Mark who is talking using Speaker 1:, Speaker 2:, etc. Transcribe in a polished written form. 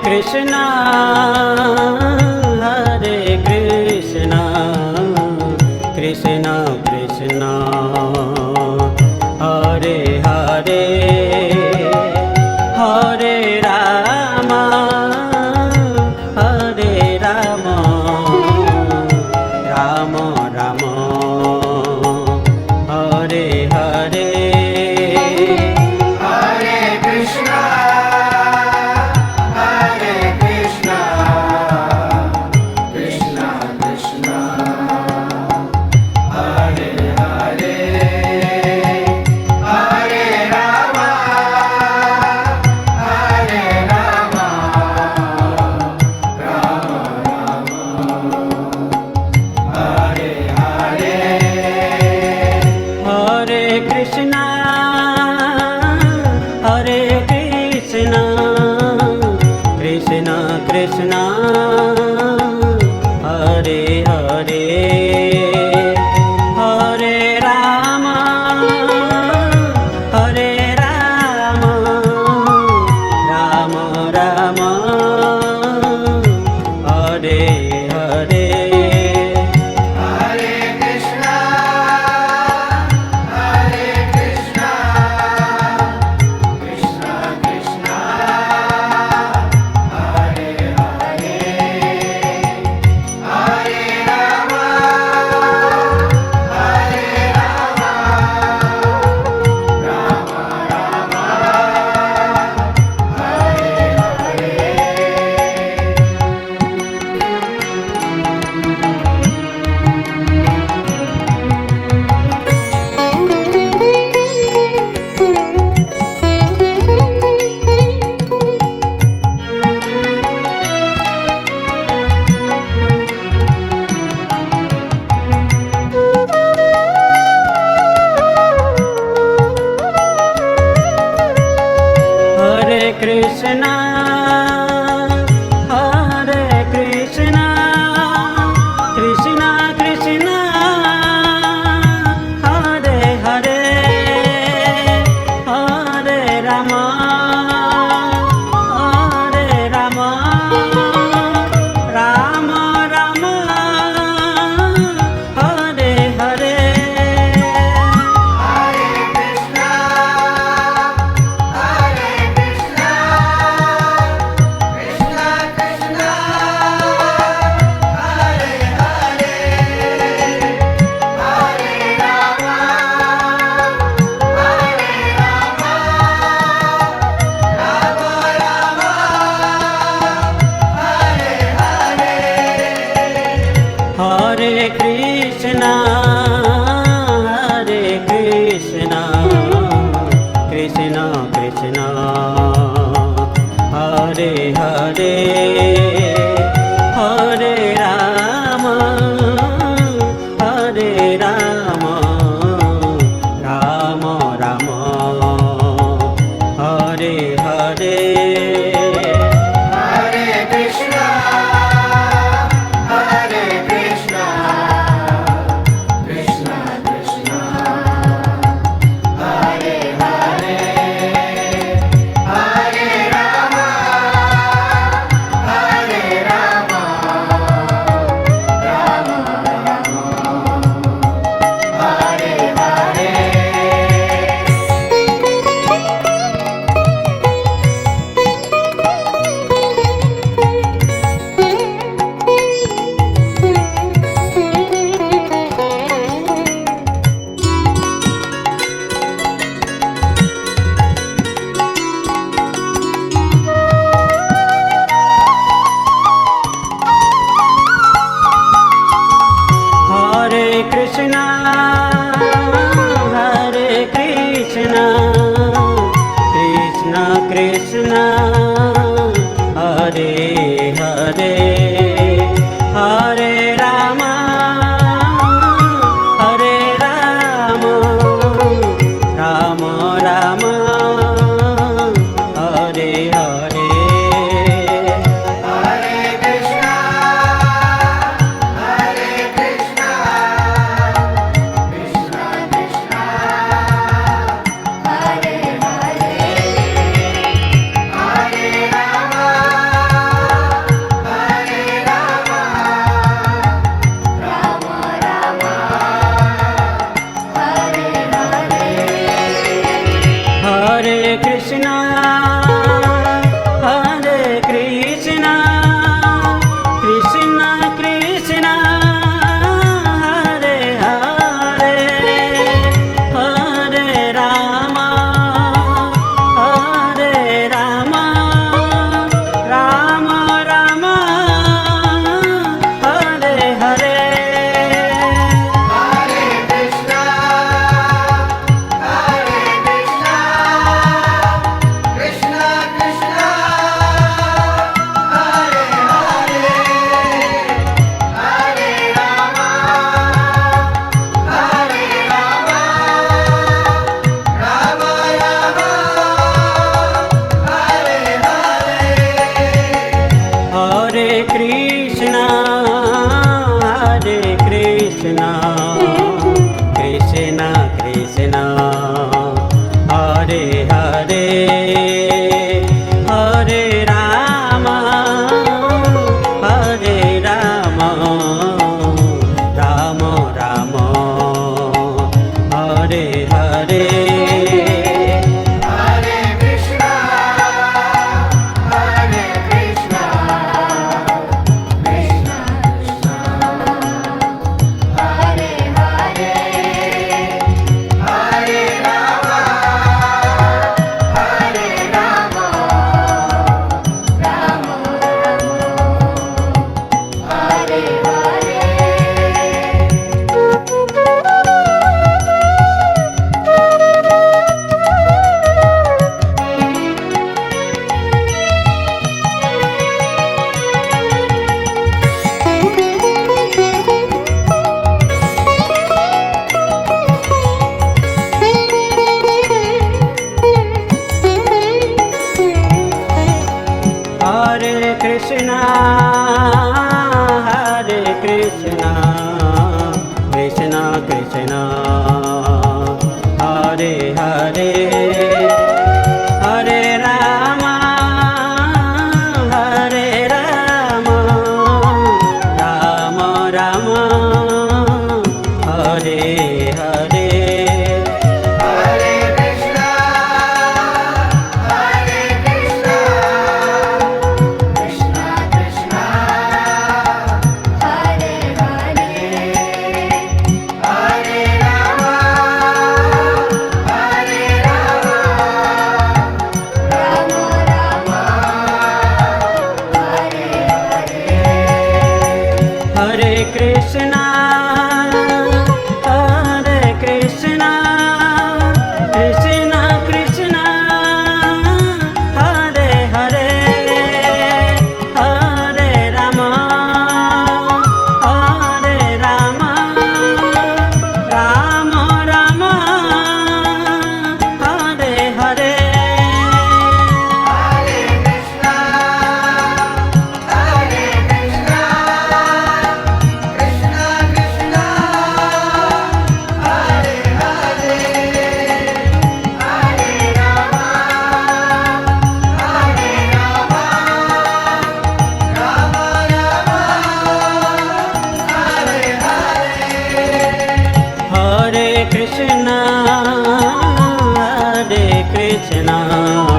Speaker 1: Krishna, Hare Krishna, Krishna Krishna, Hare Hare, Hare Rama, Hare Rama, Rama Rama, Hare Hare. Krishna, Hare Krishna, Krishna Krishna, Hare Hare, Hare Rama, Hare Rama, Rama Rama, Hare Hare. Krishna, Hare Krishna, Krishna Krishna, Hare Hare, Hare Rama, Hare Rama, Rama Rama, Hare Hare. Hare Krishna, Hare Krishna, Krishna Krishna, Hare Hare, Hare Rama, Hare Rama, Rama Rama, Hare Hare.
Speaker 2: Krishna
Speaker 1: Krishna Krishna Krishna Hare Hare Hare Ram Hare Ram Ram Ram Hare Hare Hare Krishna, Hare Krishna, Krishna Krishna, Hare Hare, Hare Rama, Hare Rama, Rama Rama, Hare Hare. Hare Krishna, Hare Krishna, Krishna Krishna, Hare Hare, Hare Rama, Hare Rama, Rama Rama, Hare Hare. Hare Krishna, Hare Krishna.